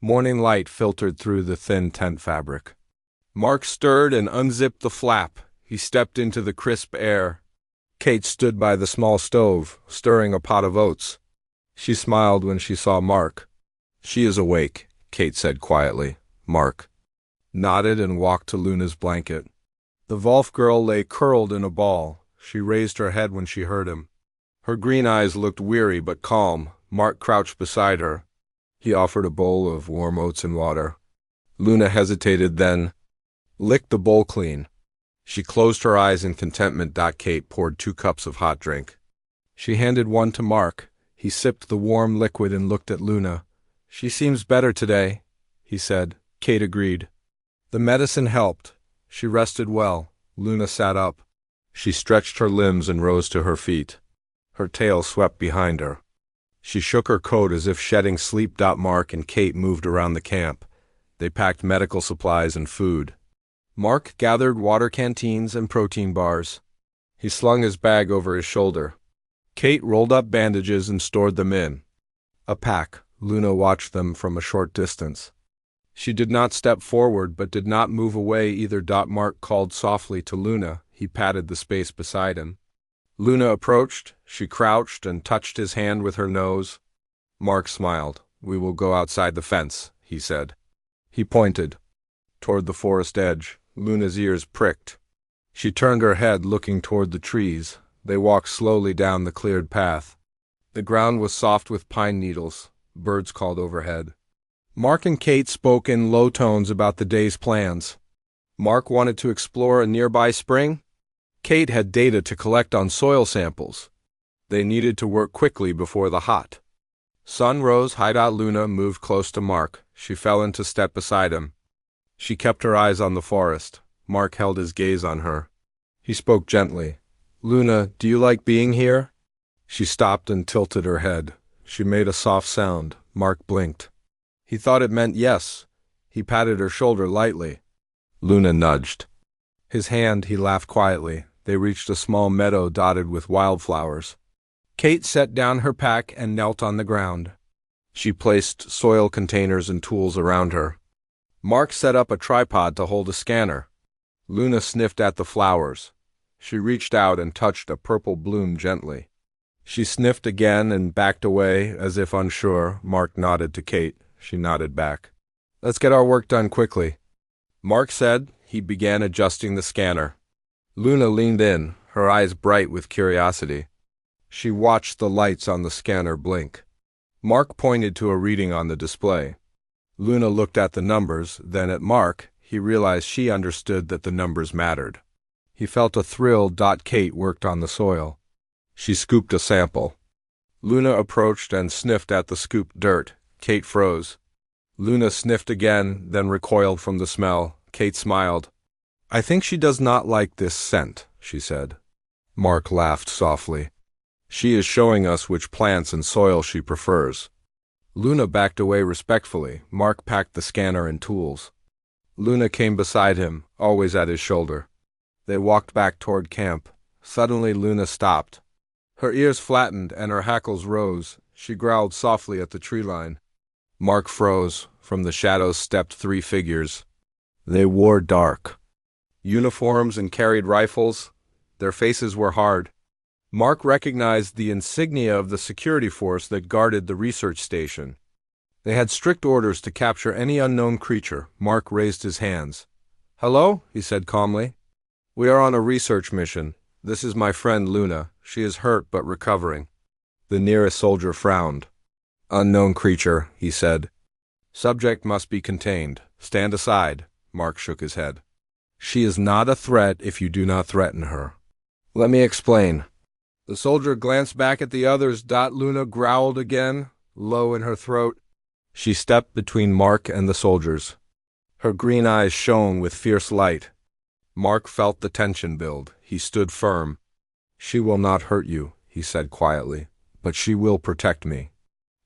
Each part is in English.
Morning light filtered through the thin tent fabric. Mark stirred and unzipped the flap. He stepped into the crisp air. Kate stood by the small stove, stirring a pot of oats. She smiled when she saw Mark. "She is awake," Kate said quietly. Mark nodded and walked to Luna's blanket. The Volf girl lay curled in a ball. She raised her head when she heard him. Her green eyes looked weary but calm. Mark crouched beside her. He offered a bowl of warm oats and water. Luna hesitated, then licked the bowl clean. She closed her eyes in contentment. Kate poured 2 cups of hot drink. She handed one to Mark. He sipped the warm liquid and looked at Luna. "She seems better today," he said. Kate agreed. The medicine helped. She rested well. Luna sat up. She stretched her limbs and rose to her feet. Her tail swept behind her. She shook her coat as if shedding sleep. Mark and Kate moved around the camp. They packed medical supplies and food. Mark gathered water canteens and protein bars. He slung his bag over his shoulder. Kate rolled up bandages and stored them in a pack. Luna watched them from a short distance. She did not step forward but did not move away either. Mark called softly to Luna. He patted the space beside him. Luna approached. She crouched and touched his hand with her nose. Mark smiled. "We will go outside the fence," he said. He pointed toward the forest edge. Luna's ears pricked. She turned her head, looking toward the trees. They walked slowly down the cleared path. The ground was soft with pine needles. Birds called overhead. Mark and Kate spoke in low tones about the day's plans. Mark wanted to explore a nearby spring. Kate had data to collect on soil samples. They needed to work quickly before the hot sun rose. Luna moved close to Mark. She fell into step beside him. She kept her eyes on the forest. Mark held his gaze on her. He spoke gently. "Luna, do you like being here?" She stopped and tilted her head. She made a soft sound. Mark blinked. He thought it meant yes. He patted her shoulder lightly. Luna nudged his hand. He laughed quietly. They reached a small meadow dotted with wildflowers. Kate set down her pack and knelt on the ground. She placed soil containers and tools around her. Mark set up a tripod to hold a scanner. Luna sniffed at the flowers. She reached out and touched a purple bloom gently. She sniffed again and backed away as if unsure. Mark nodded to Kate. She nodded back. "Let's get our work done quickly," Mark said. He began adjusting the scanner. Luna leaned in, her eyes bright with curiosity. She watched the lights on the scanner blink. Mark pointed to a reading on the display. Luna looked at the numbers, then at Mark. He realized she understood that the numbers mattered. He felt a thrill. Kate worked on the soil. She scooped a sample. Luna approached and sniffed at the scooped dirt. Kate froze. Luna sniffed again, then recoiled from the smell. Kate smiled. "I think she does not like this scent," she said. Mark laughed softly. "She is showing us which plants and soil she prefers." Luna backed away respectfully. Mark packed the scanner and tools. Luna came beside him, always at his shoulder. They walked back toward camp. Suddenly Luna stopped. Her ears flattened and her hackles rose. She growled softly at the tree line. Mark froze. From the shadows stepped 3 figures. They wore dark uniforms and carried rifles. Their faces were hard. Mark recognized the insignia of the security force that guarded the research station. They had strict orders to capture any unknown creature. Mark raised his hands. "Hello," he said calmly. "We are on a research mission. This is my friend Luna. She is hurt but recovering." The nearest soldier frowned. "Unknown creature," he said. "Subject must be contained. Stand aside." Mark shook his head. "She is not a threat if you do not threaten her." "Let me explain." The soldier glanced back at the others. Luna growled again, low in her throat. She stepped between Mark and the soldiers. Her green eyes shone with fierce light. Mark felt the tension build. He stood firm. "She will not hurt you," he said quietly, "but she will protect me."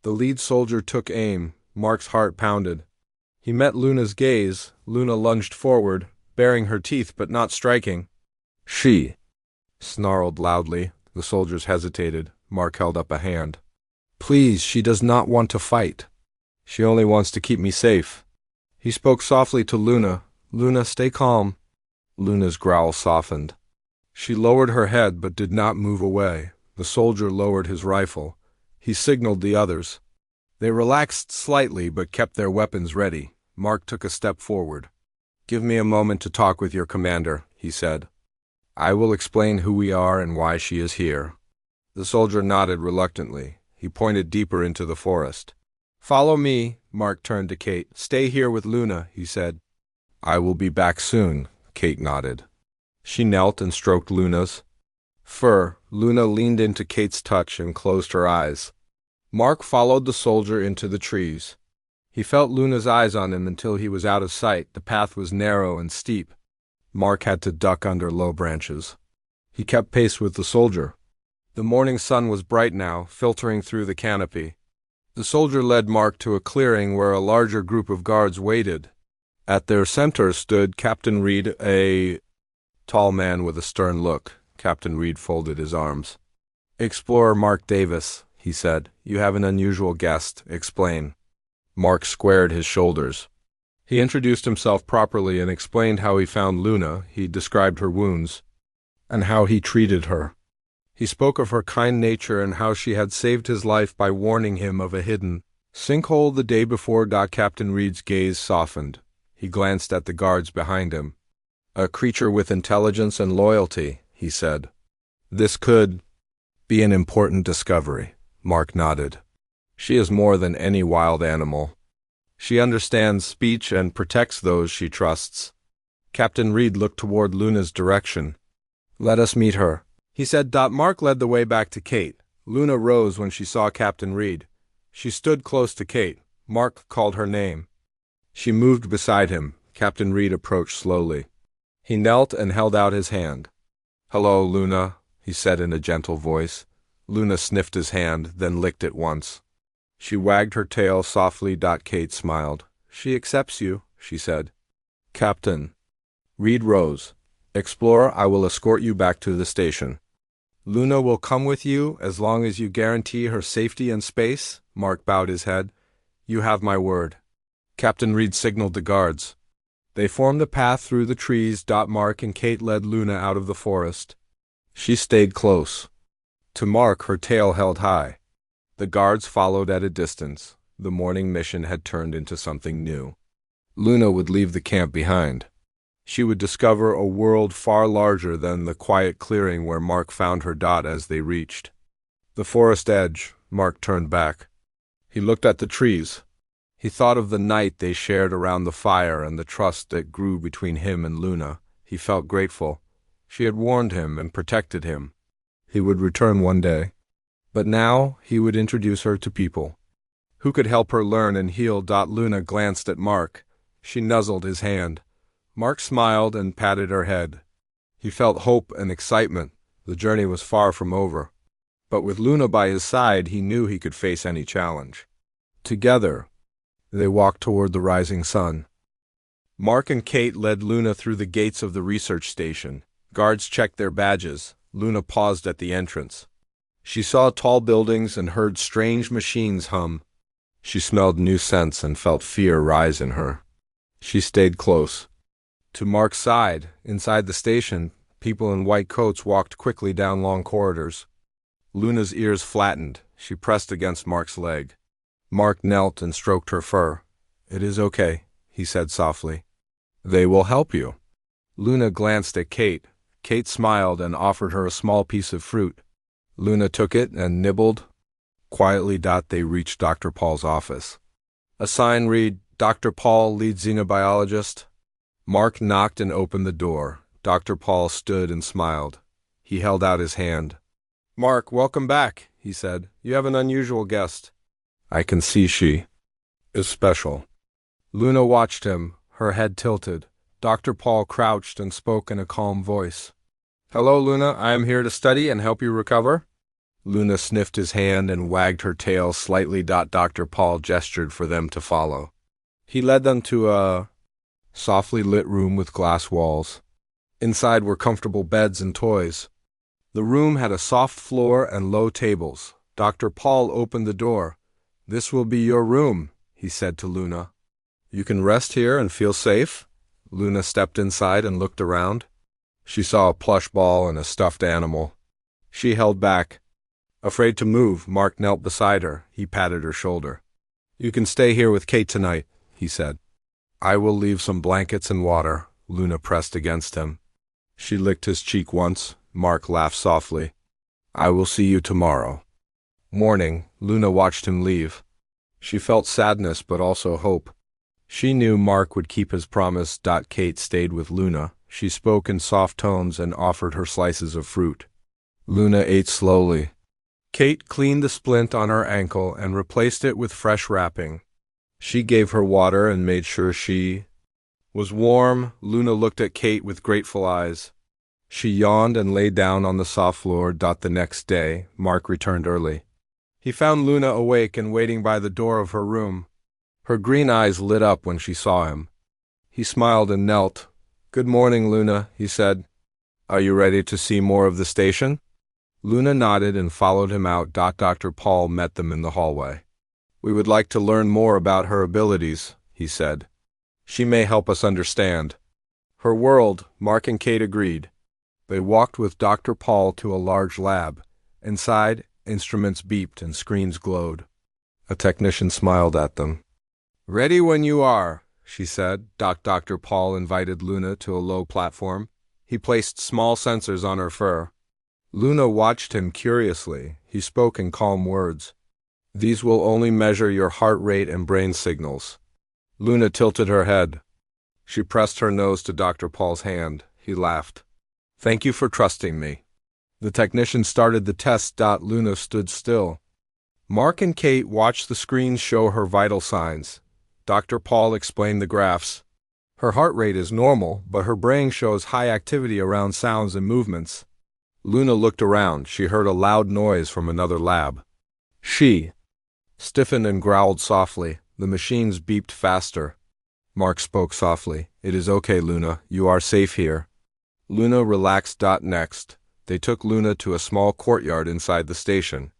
The lead soldier took aim. Mark's heart pounded. He met Luna's gaze. Luna lunged forward, baring her teeth but not striking. "She snarled loudly. The soldiers hesitated. Mark held up a hand. "Please, she does not want to fight." She only wants to keep me safe. He spoke softly to Luna. Luna, stay calm. Luna's growl softened. She lowered her head but did not move away. The soldier lowered his rifle. He signaled the others. They relaxed slightly but kept their weapons ready. Mark took a step forward. Give me a moment to talk with your commander, he said. I will explain who we are and why she is here. The soldier nodded reluctantly. He pointed deeper into the forest. Follow me, Mark turned to Kate. Stay here with Luna, he said. I will be back soon, Kate nodded. She knelt and stroked Luna's fur. Luna leaned into Kate's touch and closed her eyes. Mark followed the soldier into the trees. He felt Luna's eyes on him until he was out of sight. The path was narrow and steep. Mark had to duck under low branches. He kept pace with the soldier. The morning sun was bright now, filtering through the canopy. The soldier led Mark to a clearing where a larger group of guards waited. At their center stood Captain Reed, a tall man with a stern look. Captain Reed folded his arms. Explorer Mark Davis, he said. You have an unusual guest. Explain. Mark squared his shoulders. He introduced himself properly and explained how he found Luna. He described her wounds and how he treated her. He spoke of her kind nature and how she had saved his life by warning him of a hidden sinkhole the day before. Captain Reed's gaze softened. He glanced at the guards behind him. A creature with intelligence and loyalty, he said. This could be an important discovery. Mark nodded. She is more than any wild animal. She understands speech and protects those she trusts. Captain Reed looked toward Luna's direction. Let us meet her, he said. Mark led the way back to Kate. Luna rose when she saw Captain Reed. She stood close to Kate. Mark called her name. She moved beside him. Captain Reed approached slowly. He knelt and held out his hand. Hello, Luna, he said in a gentle voice. Luna sniffed his hand, then licked it once. She wagged her tail softly. Kate smiled. She accepts you, she said. Captain Reed rose. Explorer, I will escort you back to the station. Luna will come with you as long as you guarantee her safety in space. Mark bowed his head. You have my word. Captain Reed signaled the guards. They formed the path through the trees. Mark and Kate led Luna out of the forest. She stayed close. To Mark, her tail held high. The guards followed at a distance. The morning mission had turned into something new. Luna would leave the camp behind. She would discover a world far larger than the quiet clearing where Mark found her. As they reached the forest edge, Mark turned back. He looked at the trees. He thought of the night they shared around the fire and the trust that grew between him and Luna. He felt grateful. She had warned him and protected him. He would return one day. But now he would introduce her to people who could help her learn and heal. Luna glanced at Mark. She nuzzled his hand. Mark smiled and patted her head. He felt hope and excitement. The journey was far from over. But with Luna by his side, he knew he could face any challenge. Together, they walked toward the rising sun. Mark and Kate led Luna through the gates of the research station. Guards checked their badges. Luna paused at the entrance. She saw tall buildings and heard strange machines hum. She smelled new scents and felt fear rise in her. She stayed close. To Mark's side, inside the station, people in white coats walked quickly down long corridors. Luna's ears flattened. She pressed against Mark's leg. Mark knelt and stroked her fur. It is okay, he said softly. They will help you. Luna glanced at Kate. Kate smiled and offered her a small piece of fruit. Luna took it and nibbled. Quietly, they reached Dr. Paul's office. A sign read, Dr. Paul, lead xenobiologist. Mark knocked and opened the door. Dr. Paul stood and smiled. He held out his hand. Mark, welcome back, he said. You have an unusual guest. I can see she is special. Luna watched him, her head tilted. Dr. Paul crouched and spoke in a calm voice. Hello, Luna. I am here to study and help you recover. Luna sniffed his hand and wagged her tail slightly. Dr. Paul gestured for them to follow. He led them to a softly lit room with glass walls. Inside were comfortable beds and toys. The room had a soft floor and low tables. Dr. Paul opened the door. This will be your room, he he said to Luna. You can rest here and feel safe? Luna stepped inside and looked around. She saw a plush ball and a stuffed animal. She held back. Afraid to move, Mark knelt beside her. He patted her shoulder. You can stay here with Kate tonight, he said. I will leave some blankets and water. Luna pressed against him. She licked his cheek once. Mark laughed softly. I will see you tomorrow. Morning, Luna watched him leave. She felt sadness but also hope. She knew Mark would keep his promise. Kate stayed with Luna. She spoke in soft tones and offered her slices of fruit. Luna ate slowly. Kate cleaned the splint on her ankle and replaced it with fresh wrapping. She gave her water and made sure she was warm. Luna looked at Kate with grateful eyes. She yawned and lay down on the soft floor. The next day, Mark returned early. He found Luna awake and waiting by the door of her room. Her green eyes lit up when she saw him. He smiled and knelt. Good morning, Luna, he said. Are you ready to see more of the station? Luna nodded and followed him out. Dr. Paul met them in the hallway. We would like to learn more about her abilities, he said. She may help us understand her world. Mark and Kate agreed. They walked with Dr. Paul to a large lab. Inside, instruments beeped and screens glowed. A technician smiled at them. Ready when you are, she said. Dr. Paul invited Luna to a low platform. He placed small sensors on her fur. Luna watched him curiously. He spoke in calm words. These will only measure your heart rate and brain signals. Luna tilted her head. She pressed her nose to Dr. Paul's hand. He laughed. Thank you for trusting me. The technician started the test. Luna stood still. Mark and Kate watched the screens show her vital signs. Dr. Paul explained the graphs. Her heart rate is normal, but her brain shows high activity around sounds and movements. Luna looked around. She heard a loud noise from another lab. She stiffened and growled softly. The machines beeped faster. Mark spoke softly. It is okay, Luna. You are safe here. Luna relaxed. Next, they took Luna to a small courtyard inside the station.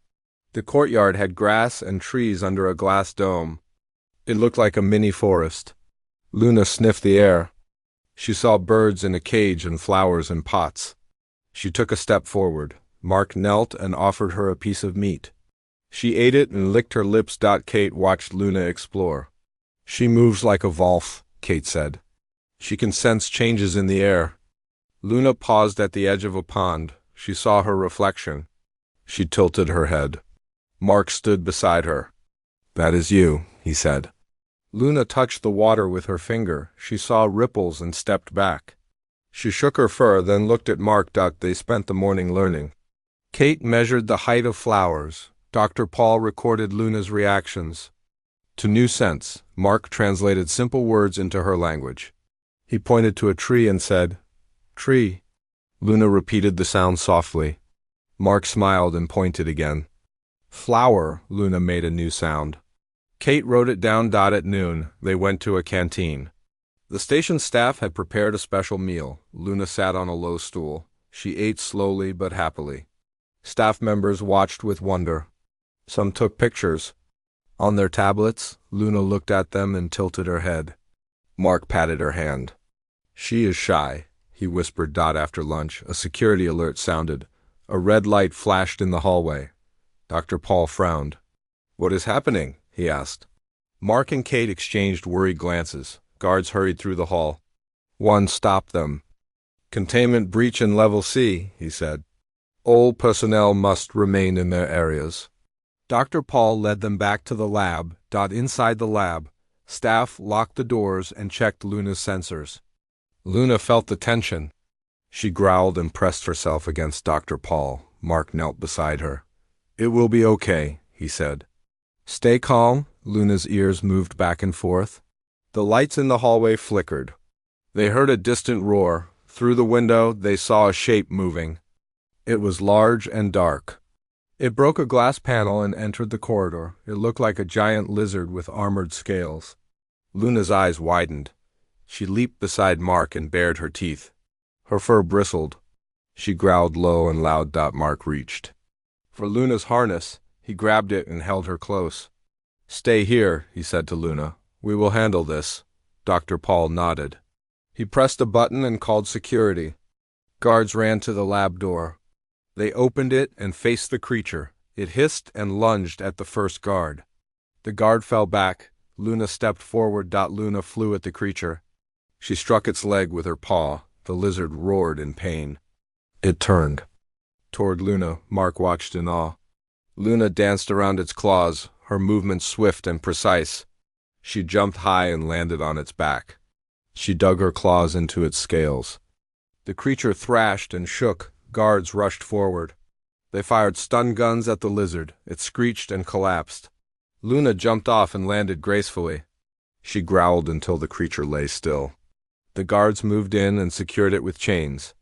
The courtyard had grass and trees under a glass dome. It looked like a mini forest. Luna sniffed the air. She saw birds in a cage and flowers in pots. She took a step forward. Mark knelt and offered her a piece of meat. She ate it and licked her lips. Kate watched Luna explore. She moves like a wolf, Kate said. She can sense changes in the air. Luna paused at the edge of a pond. She saw her reflection. She tilted her head. Mark stood beside her. That is you, he said. Luna touched the water with her finger. She saw ripples and stepped back. She shook her fur, then looked at Mark. They spent the morning learning. Kate measured the height of flowers. Dr. Paul recorded Luna's reactions. To new scents, Mark translated simple words into her language. He pointed to a tree and said, Tree. Luna repeated the sound softly. Mark smiled and pointed again. Flower. Luna made a new sound. Kate wrote it down. At noon, they went to a canteen. The station staff had prepared a special meal. Luna sat on a low stool. She ate slowly but happily. Staff members watched with wonder. Some took pictures. On their tablets, Luna looked at them and tilted her head. Mark patted her hand. She is shy, he whispered. After lunch, a security alert sounded. A red light flashed in the hallway. Dr. Paul frowned. What is happening? He asked. Mark and Kate exchanged worried glances. Guards hurried through the hall. One stopped them. Containment breach in Level C, he said. All personnel must remain in their areas. Dr. Paul led them back to the lab. Inside the lab, staff locked the doors and checked Luna's sensors. Luna felt the tension. She growled and pressed herself against Dr. Paul. Mark knelt beside her. It will be okay, he said. Stay calm. Luna's ears moved back and forth. The lights in the hallway flickered. They heard a distant roar. Through the window, they saw a shape moving. It was large and dark. It broke a glass panel and entered the corridor. It looked like a giant lizard with armored scales. Luna's eyes widened. She leaped beside Mark and bared her teeth. Her fur bristled. She growled low and loud. Mark reached for Luna's harness. He grabbed it and held her close. Stay here, he said to Luna. We will handle this. Dr. Paul nodded. He pressed a button and called security. Guards ran to the lab door. They opened it and faced the creature. It hissed and lunged at the first guard. The guard fell back. Luna stepped forward. Luna flew at the creature. She struck its leg with her paw. The lizard roared in pain. It turned toward Luna. Mark watched in awe. Luna danced around its claws, her movements swift and precise. She jumped high and landed on its back. She dug her claws into its scales. The creature thrashed and shook. Guards rushed forward. They fired stun guns at the lizard. It screeched and collapsed. Luna jumped off and landed gracefully. She growled until the creature lay still. The guards moved in and secured it with chains.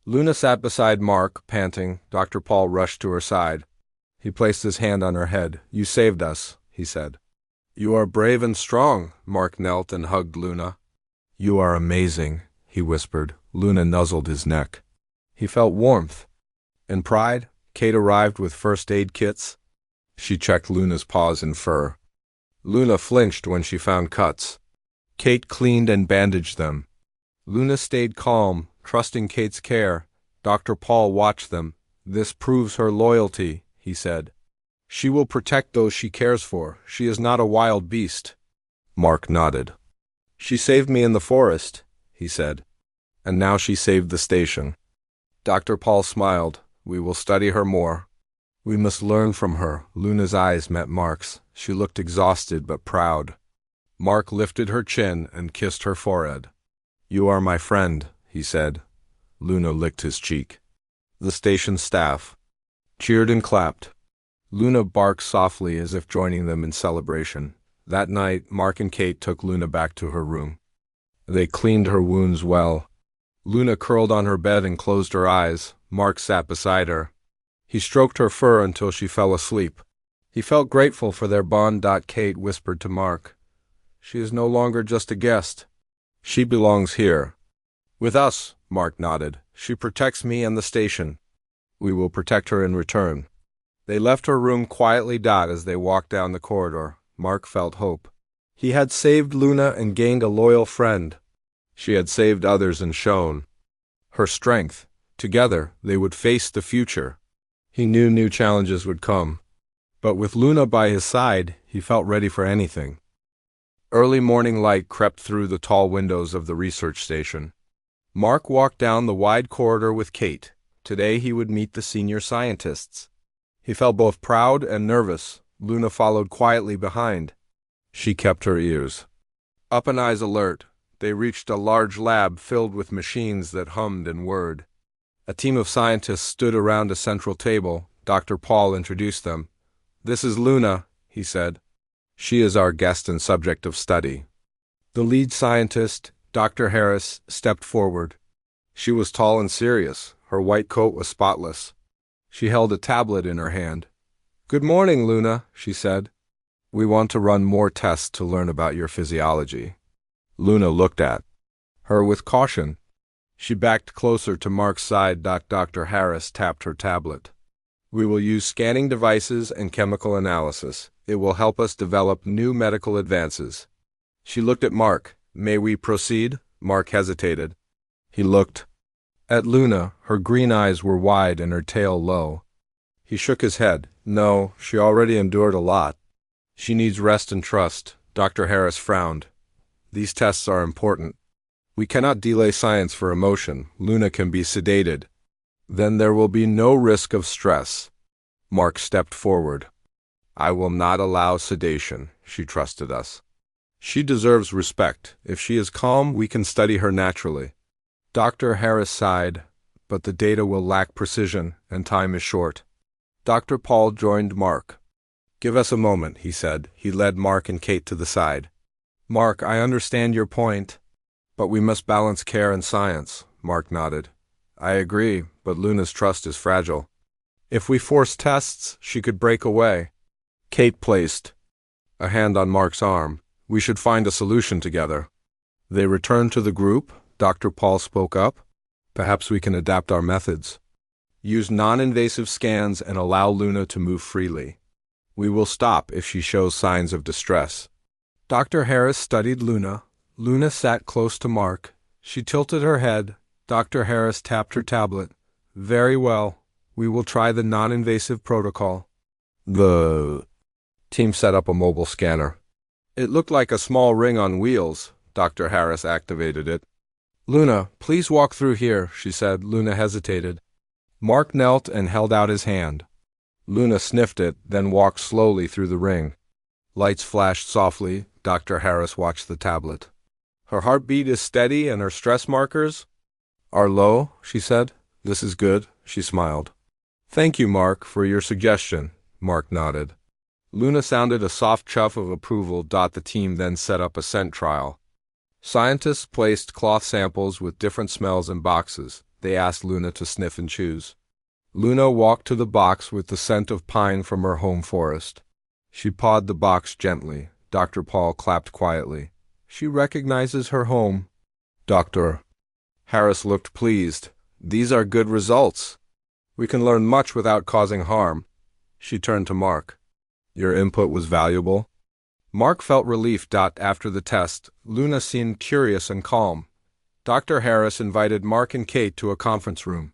Luna sat beside Mark, panting. Dr. Paul rushed to her side. He placed his hand on her head. You saved us, he said. You are brave and strong. Mark knelt and hugged Luna. You are amazing, he whispered. Luna nuzzled his neck. He felt warmth. In pride, Kate arrived with first aid kits. She checked Luna's paws and fur. Luna flinched when she found cuts. Kate cleaned and bandaged them. Luna stayed calm, trusting Kate's care. Dr. Paul watched them. This proves her loyalty, he said. She will protect those she cares for. She is not a wild beast. Mark nodded. She saved me in the forest, he said. And now she saved the station. Dr. Paul smiled. We will study her more. We must learn from her. Luna's eyes met Mark's. She looked exhausted but proud. Mark lifted her chin and kissed her forehead. You are my friend, he said. Luna licked his cheek. The station staff cheered and clapped. Luna barked softly as if joining them in celebration. That night, Mark and Kate took Luna back to her room. They cleaned her wounds well. Luna curled on her bed and closed her eyes. Mark sat beside her. He stroked her fur until she fell asleep. He felt grateful for their bond. Kate whispered to Mark. She is no longer just a guest. She belongs here. With us, Mark nodded. She protects me and the station. We will protect her in return. They left her room quietly. As they walked down the corridor, Mark felt hope. He had saved Luna and gained a loyal friend. She had saved others and shown her strength. Together, they would face the future. He knew new challenges would come. But with Luna by his side, he felt ready for anything. Early morning light crept through the tall windows of the research station. Mark walked down the wide corridor with Kate. Today he would meet the senior scientists. He felt both proud and nervous. Luna followed quietly behind. She kept her ears up and eyes alert. They reached a large lab filled with machines that hummed and whirred. A team of scientists stood around a central table. Dr. Paul introduced them. This is Luna, he said. She is our guest and subject of study. The lead scientist, Dr. Harris, stepped forward. She was tall and serious. Her white coat was spotless. She held a tablet in her hand. Good morning, Luna, she said. We want to run more tests to learn about your physiology. Luna looked at her with caution. She backed closer to Mark's side. Dr. Harris tapped her tablet. We will use scanning devices and chemical analysis. It will help us develop new medical advances. She looked at Mark. May we proceed? Mark hesitated. He looked at Luna. Her green eyes were wide and her tail low. He shook his head. No, she already endured a lot. She needs rest and trust. Dr. Harris frowned. These tests are important. We cannot delay science for emotion. Luna can be sedated. Then there will be no risk of stress. Mark stepped forward. I will not allow sedation. She trusted us. She deserves respect. If she is calm, we can study her naturally. Dr. Harris sighed, but the data will lack precision, and time is short. Dr. Paul joined Mark. Give us a moment, he said. He led Mark and Kate to the side. Mark, I understand your point, but we must balance care and science. Mark nodded. I agree, but Luna's trust is fragile. If we force tests, she could break away. Kate placed a hand on Mark's arm. We should find a solution together. They returned to the group. Dr. Paul spoke up. Perhaps we can adapt our methods. Use non-invasive scans and allow Luna to move freely. We will stop if she shows signs of distress. Dr. Harris studied Luna. Luna sat close to Mark. She tilted her head. Dr. Harris tapped her tablet. Very well. We will try the non-invasive protocol. The team set up a mobile scanner. It looked like a small ring on wheels. Dr. Harris activated it. Luna, please walk through here, she said. Luna hesitated. Mark knelt and held out his hand. Luna sniffed it, then walked slowly through the ring. Lights flashed softly. Dr. Harris watched the tablet. Her heartbeat is steady and her stress markers are low, she said. This is good, she smiled. Thank you, Mark, for your suggestion. Mark nodded. Luna sounded a soft chuff of approval. The team then set up a scent trial. Scientists placed cloth samples with different smells in boxes. They asked Luna to sniff and choose. Luna walked to the box with the scent of pine from her home forest. She pawed the box gently. Dr. Paul clapped quietly. She recognizes her home. Dr. Harris looked pleased. These are good results. We can learn much without causing harm. She turned to Mark. Your input was valuable? Mark felt relief. After the test, Luna seemed curious and calm. Dr. Harris invited Mark and Kate to a conference room.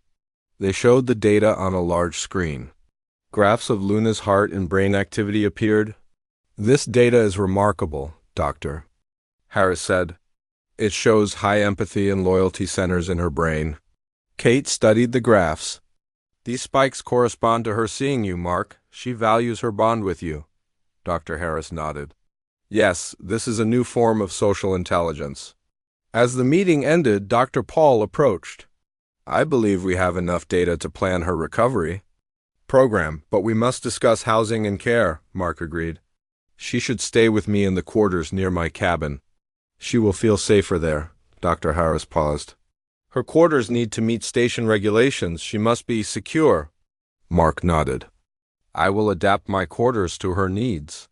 They showed the data on a large screen. Graphs of Luna's heart and brain activity appeared. This data is remarkable, Dr. Harris said. It shows high empathy and loyalty centers in her brain. Kate studied the graphs. These spikes correspond to her seeing you, Mark. She values her bond with you. Dr. Harris nodded. Yes, this is a new form of social intelligence. As the meeting ended, Dr. Paul approached. I believe we have enough data to plan her recovery program, but we must discuss housing and care, Mark agreed. She should stay with me in the quarters near my cabin. She will feel safer there. Dr. Harris paused. Her quarters need to meet station regulations. She must be secure. Mark nodded. I will adapt my quarters to her needs.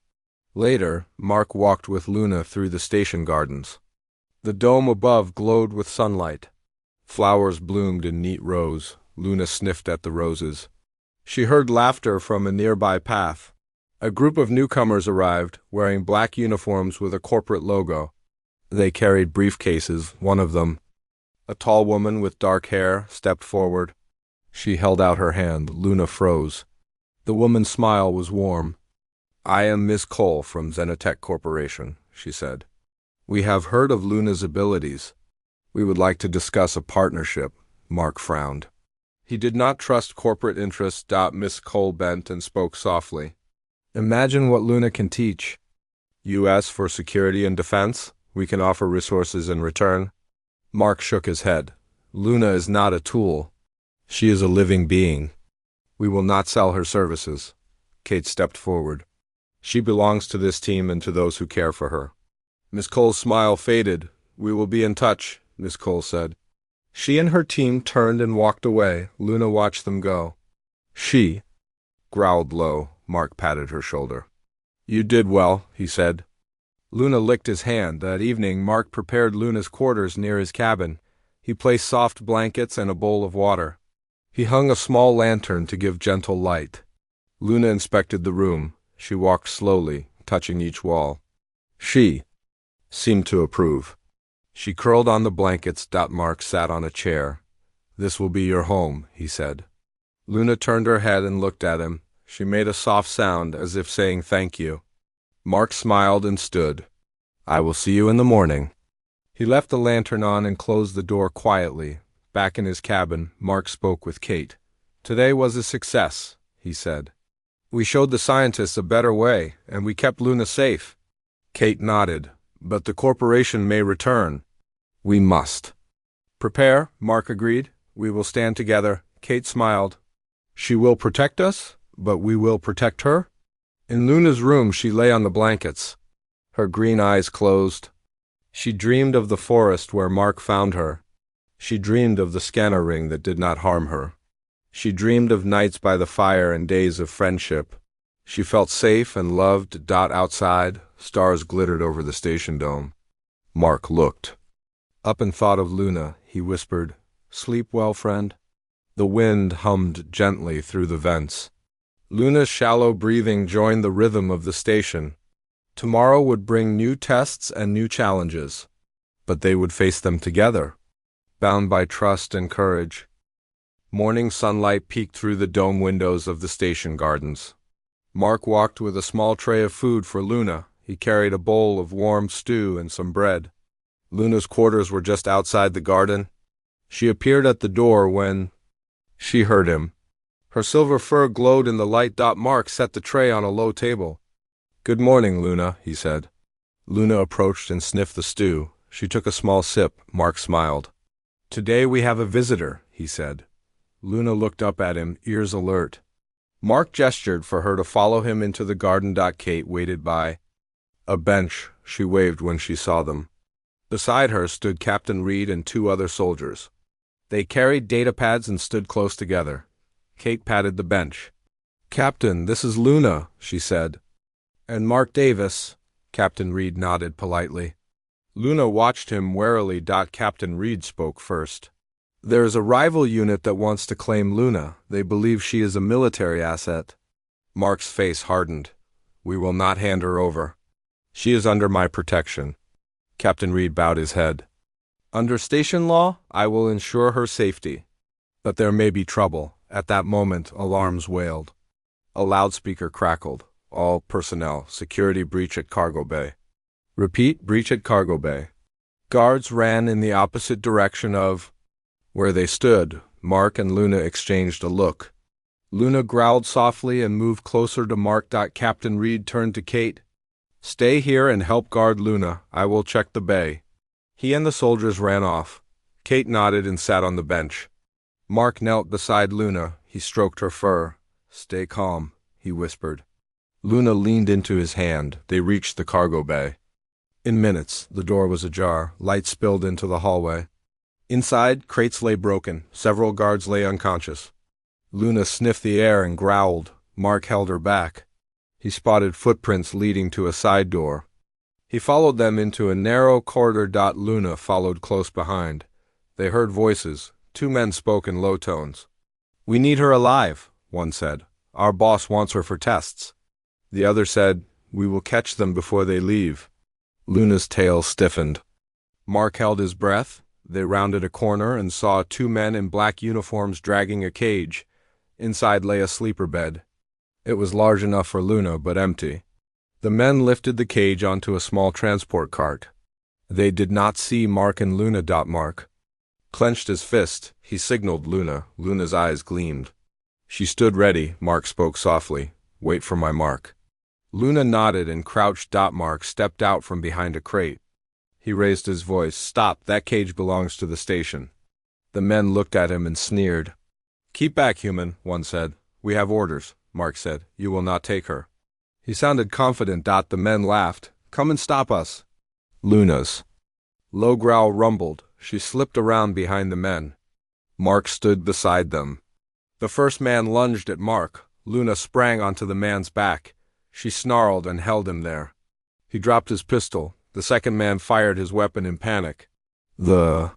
Later, Mark walked with Luna through the station gardens. The dome above glowed with sunlight. Flowers bloomed in neat rows. Luna sniffed at the roses. She heard laughter from a nearby path. A group of newcomers arrived, wearing black uniforms with a corporate logo. They carried briefcases. One of them, a tall woman with dark hair, stepped forward. She held out her hand. Luna froze. The woman's smile was warm. I am Miss Cole from Zenitech Corporation, she said. We have heard of Luna's abilities. We would like to discuss a partnership. Mark frowned. He did not trust corporate interests. Miss Cole bent and spoke softly. Imagine what Luna can teach. U.S. for security and defense. We can offer resources in return. Mark shook his head. Luna is not a tool. She is a living being. We will not sell her services. Kate stepped forward. She belongs to this team and to those who care for her. Miss Cole's smile faded. We will be in touch, Miss Cole said. She and her team turned and walked away. Luna watched them go. She growled low. Mark patted her shoulder. You did well, he said. Luna licked his hand. That evening, Mark prepared Luna's quarters near his cabin. He placed soft blankets and a bowl of water. He hung a small lantern to give gentle light. Luna inspected the room. She walked slowly, touching each wall. She seemed to approve. She curled on the blankets. Mark sat on a chair. This will be your home, he said. Luna turned her head and looked at him. She made a soft sound as if saying thank you. Mark smiled and stood. I will see you in the morning. He left the lantern on and closed the door quietly. Back in his cabin, Mark spoke with Kate. Today was a success, he said. We showed the scientists a better way, and we kept Luna safe. Kate nodded. But the corporation may return. We must. Prepare, Mark agreed. We will stand together. Kate smiled. She will protect us, but we will protect her. In Luna's room, she lay on the blankets. Her green eyes closed. She dreamed of the forest where Mark found her. She dreamed of the scanner ring that did not harm her. She dreamed of nights by the fire and days of friendship. She felt safe and loved. Outside, stars glittered over the station dome. Mark looked up and thought of Luna. He whispered, Sleep well, friend. The wind hummed gently through the vents. Luna's shallow breathing joined the rhythm of the station. Tomorrow would bring new tests and new challenges, but they would face them together, bound by trust and courage. Morning sunlight peeked through the dome windows of the station gardens. Mark walked with a small tray of food for Luna. He carried a bowl of warm stew and some bread. Luna's quarters were just outside the garden. She appeared at the door when she heard him. Her silver fur glowed in the light. Mark set the tray on a low table. "Good morning, Luna," he said. Luna approached and sniffed the stew. She took a small sip. Mark smiled. "Today we have a visitor," he said. Luna looked up at him, ears alert. Mark gestured for her to follow him into the garden. Kate waited by a bench. She waved when she saw them. Beside her stood Captain Reed and two other soldiers. They carried datapads and stood close together. Kate patted the bench. "Captain, this is Luna," she said. "And Mark Davis." Captain Reed nodded politely. Luna watched him warily. Captain Reed spoke first. "There is a rival unit that wants to claim Luna. They believe she is a military asset." Mark's face hardened. "We will not hand her over. She is under my protection." Captain Reed bowed his head. "Under station law, I will ensure her safety. But there may be trouble." At that moment, alarms wailed. A loudspeaker crackled. "All personnel, security breach at cargo bay." "Repeat, breach at cargo bay." Guards ran in the opposite direction of where they stood. Mark and Luna exchanged a look. Luna growled softly and moved closer to Mark. Captain Reed turned to Kate. "Stay here and help guard Luna. I will check the bay." He and the soldiers ran off. Kate nodded and sat on the bench. Mark knelt beside Luna. He stroked her fur. "Stay calm," he whispered. Luna leaned into his hand. They reached the cargo bay. In minutes, the door was ajar. Light spilled into the hallway. Inside, crates lay broken. Several guards lay unconscious. Luna sniffed the air and growled. Mark held her back. He spotted footprints leading to a side door. He followed them into a narrow corridor. Luna followed close behind. They heard voices. Two men spoke in low tones. "We need her alive," one said. "Our boss wants her for tests." The other said, "We will catch them before they leave." Luna's tail stiffened. Mark held his breath. They rounded a corner and saw two men in black uniforms dragging a cage. Inside lay a sleeper bed. It was large enough for Luna, but empty. The men lifted the cage onto a small transport cart. They did not see Mark and Luna. Mark clenched his fist. He signaled Luna. Luna's eyes gleamed. She stood ready. Mark spoke softly. "Wait for my mark." Luna nodded and crouched. Mark stepped out from behind a crate. He raised his voice. "Stop, that cage belongs to the station." The men looked at him and sneered. "Keep back, human," one said. "We have orders," Mark said. "You will not take her." He sounded confident. The men laughed. "Come and stop us." Luna's low growl rumbled. She slipped around behind the men. Mark stood beside them. The first man lunged at Mark. Luna sprang onto the man's back. She snarled and held him there. He dropped his pistol. The second man fired his weapon in panic. The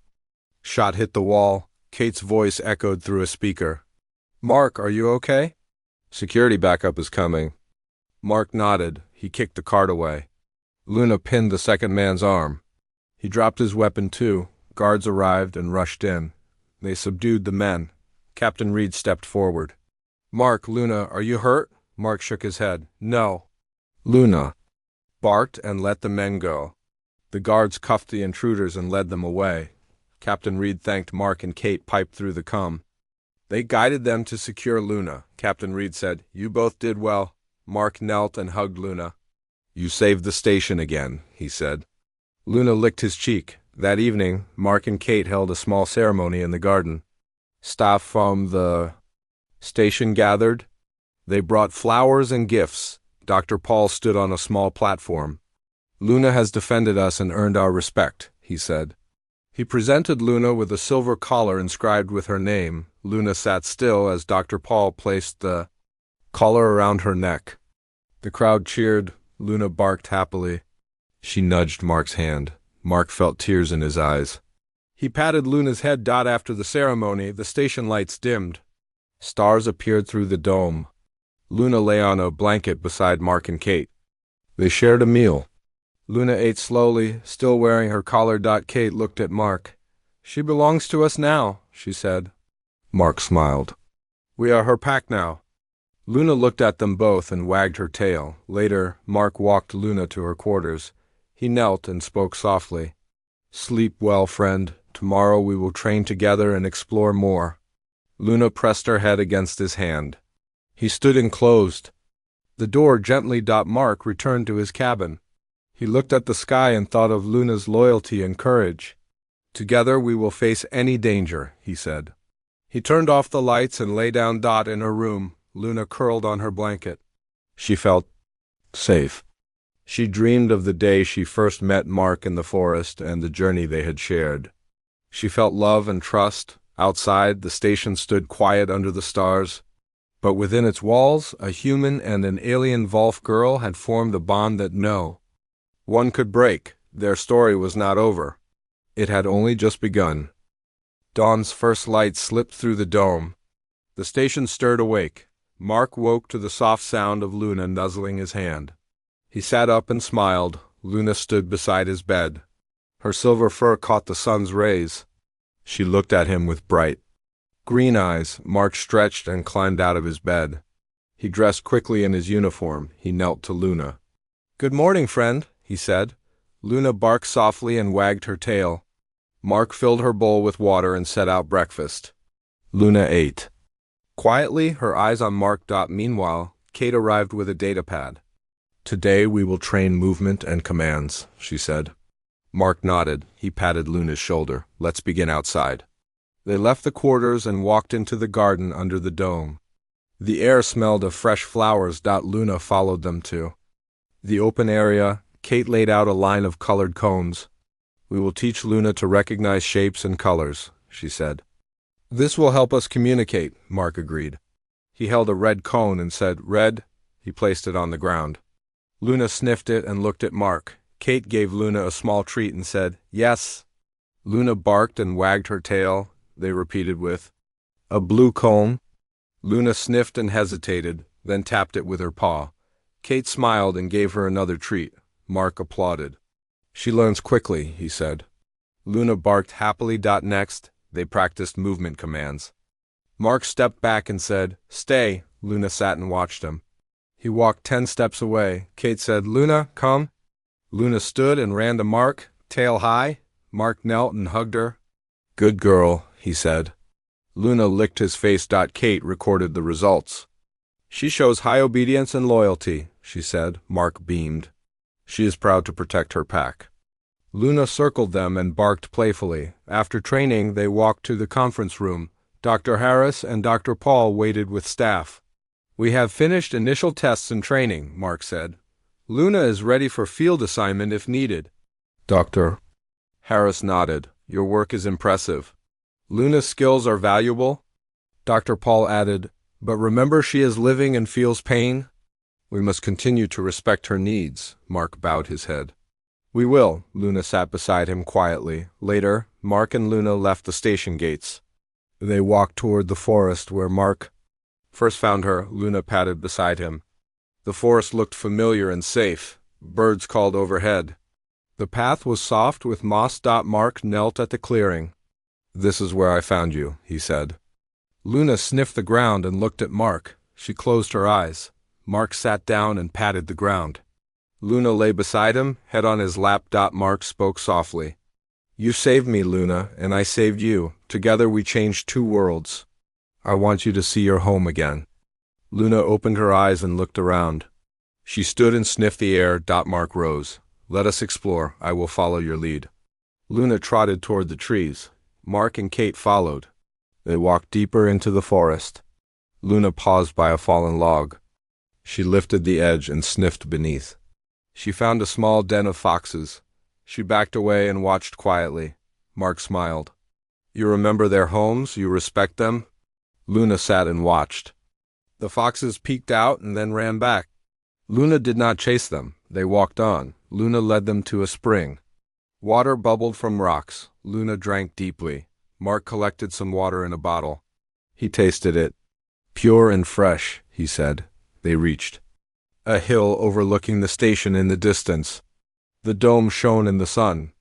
shot hit the wall. Kate's voice echoed through a speaker. "Mark, are you okay?" "Security backup is coming." Mark nodded. He kicked the cart away. Luna pinned the second man's arm. He dropped his weapon too. Guards arrived and rushed in. They subdued the men. Captain Reed stepped forward. "Mark, Luna, are you hurt?" Mark shook his head. "No." Luna barked and let the men go. The guards cuffed the intruders and led them away. Captain Reed thanked Mark and Kate piped through the comm. They guided them to secure Luna. Captain Reed said, "You both did well." Mark knelt and hugged Luna. "You saved the station again," he said. Luna licked his cheek. That evening, Mark and Kate held a small ceremony in the garden. Staff from the station gathered. They brought flowers and gifts. Dr. Paul stood on a small platform. "Luna has defended us and earned our respect," he said. He presented Luna with a silver collar inscribed with her name. Luna sat still as Dr. Paul placed the collar around her neck. The crowd cheered. Luna barked happily. She nudged Mark's hand. Mark felt tears in his eyes. He patted Luna's head. After the ceremony, the station lights dimmed. Stars appeared through the dome. Luna lay on a blanket beside Mark and Kate. They shared a meal. Luna ate slowly, still wearing her collar. Kate looked at Mark. "She belongs to us now," she said. Mark smiled. "We are her pack now." Luna looked at them both and wagged her tail. Later, Mark walked Luna to her quarters. He knelt and spoke softly. "Sleep well, friend. Tomorrow we will train together and explore more." Luna pressed her head against his hand. He stood and closed the door gently. Mark returned to his cabin. He looked at the sky and thought of Luna's loyalty and courage. "Together we will face any danger," he said. He turned off the lights and lay down. In her room, Luna curled on her blanket. She felt safe. She dreamed of the day she first met Mark in the forest and the journey they had shared. She felt love and trust. Outside, the station stood quiet under the stars. But within its walls, a human and an alien Volf girl had formed a bond that no one could break. Their story was not over. It had only just begun. Dawn's first light slipped through the dome. The station stirred awake. Mark woke to the soft sound of Luna nuzzling his hand. He sat up and smiled. Luna stood beside his bed. Her silver fur caught the sun's rays. She looked at him with bright green eyes. Mark stretched and climbed out of his bed. He dressed quickly in his uniform. He knelt to Luna. "Good morning, friend," he said. Luna barked softly and wagged her tail. Mark filled her bowl with water and set out breakfast. Luna ate quietly, her eyes on Mark. Meanwhile, Kate arrived with a datapad. "Today we will train movement and commands," she said. Mark nodded. He patted Luna's shoulder. "Let's begin outside." They left the quarters and walked into the garden under the dome. The air smelled of fresh flowers. Luna followed them to the open area. Kate laid out a line of colored cones. "We will teach Luna to recognize shapes and colors," she said. "This will help us communicate," Mark agreed. He held a red cone and said, "Red." He placed it on the ground. Luna sniffed it and looked at Mark. Kate gave Luna a small treat and said, "Yes." Luna barked and wagged her tail. They repeated with a blue cone. Luna sniffed and hesitated, then tapped it with her paw. Kate smiled and gave her another treat. Mark applauded. "She learns quickly," he said. Luna barked happily. Next, they practiced movement commands. Mark stepped back and said, "Stay." Luna sat and watched him. He walked 10 steps away. Kate said, "Luna, come." Luna stood and ran to Mark, tail high. Mark knelt and hugged her. "Good girl," he said. Luna licked his face. Kate recorded the results. "She shows high obedience and loyalty," she said. Mark beamed. "She is proud to protect her pack." Luna circled them and barked playfully. After training, they walked to the conference room. Dr. Harris and Dr. Paul waited with staff. "We have finished initial tests and training," Mark said. "Luna is ready for field assignment if needed." Dr. Harris nodded. "Your work is impressive. Luna's skills are valuable." Dr. Paul added, "But remember, she is living and feels pain. We must continue to respect her needs." Mark bowed his head. "We will." Luna sat beside him quietly. Later, Mark and Luna left the station gates. They walked toward the forest where Mark first found her. Luna patted beside him. The forest looked familiar and safe. Birds called overhead. The path was soft with moss. Mark knelt at the clearing. "This is where I found you," he said. Luna sniffed the ground and looked at Mark. She closed her eyes. Mark sat down and patted the ground. Luna lay beside him, head on his lap. Mark spoke softly. "You saved me, Luna, and I saved you. Together we changed 2 worlds. I want you to see your home again." Luna opened her eyes and looked around. She stood and sniffed the air. Mark rose. "Let us explore. I will follow your lead." Luna trotted toward the trees. Mark and Kate followed. They walked deeper into the forest. Luna paused by a fallen log. She lifted the edge and sniffed beneath. She found a small den of foxes. She backed away and watched quietly. Mark smiled. "You remember their homes? You respect them?" Luna sat and watched. The foxes peeked out and then ran back. Luna did not chase them. They walked on. Luna led them to a spring. Water bubbled from rocks. Luna drank deeply. Mark collected some water in a bottle. He tasted it. "Pure and fresh," he said. They reached a hill overlooking the station in the distance. The dome shone in the sun.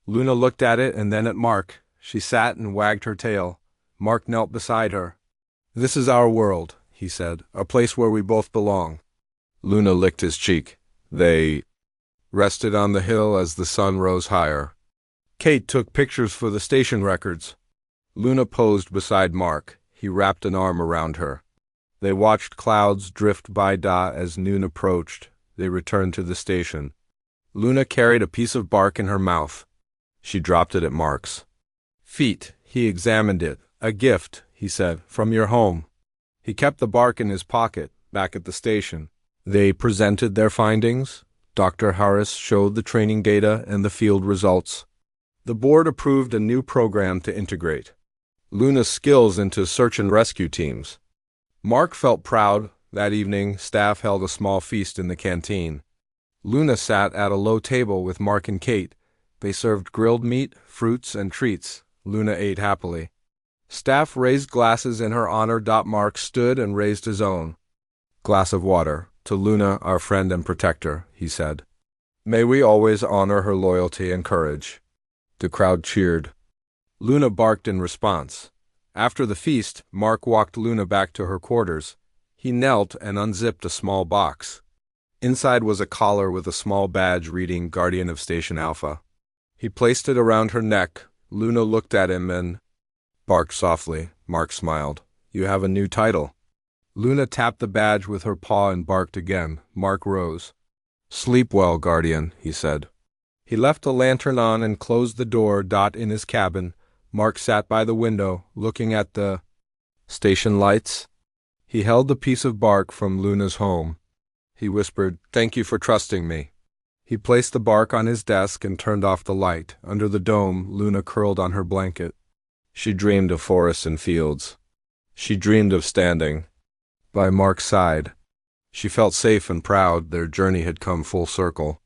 Luna looked at it and then at Mark. She sat and wagged her tail. Mark knelt beside her. "This is our world," he said, "a place where we both belong." Luna licked his cheek. They rested on the hill as the sun rose higher. Kate took pictures for the station records. Luna posed beside Mark. He wrapped an arm around her. They watched clouds drift by as noon approached. They returned to the station. Luna carried a piece of bark in her mouth. She dropped it at Mark's feet. He examined it. "A gift," he said, "from your home." He kept the bark in his pocket, back at the station. They presented their findings. Dr. Harris showed the training data and the field results. The board approved a new program to integrate Luna's skills into search and rescue teams. Mark felt proud. That evening, staff held a small feast in the canteen. Luna sat at a low table with Mark and Kate. They served grilled meat, fruits, and treats. Luna ate happily. Staff raised glasses in her honor. Mark stood and raised his own glass of water. "To Luna, our friend and protector," he said. "May we always honor her loyalty and courage." The crowd cheered. Luna barked in response. After the feast, Mark walked Luna back to her quarters. He knelt and unzipped a small box. Inside was a collar with a small badge reading Guardian of Station Alpha. He placed it around her neck. Luna looked at him and barked softly. Mark smiled. "You have a new title." Luna tapped the badge with her paw and barked again. Mark rose. "Sleep well, Guardian," he said. He left a lantern on and closed the door. In his cabin, Mark sat by the window, looking at the station lights. He held the piece of bark from Luna's home. He whispered, "Thank you for trusting me." He placed the bark on his desk and turned off the light. Under the dome, Luna curled on her blanket. She dreamed of forests and fields. She dreamed of standing by Mark's side. She felt safe and proud. Their journey had come full circle.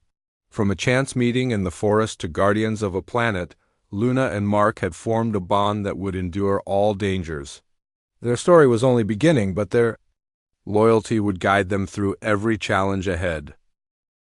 From a chance meeting in the forest to guardians of a planet, Luna and Mark had formed a bond that would endure all dangers. Their story was only beginning, but their loyalty would guide them through every challenge ahead.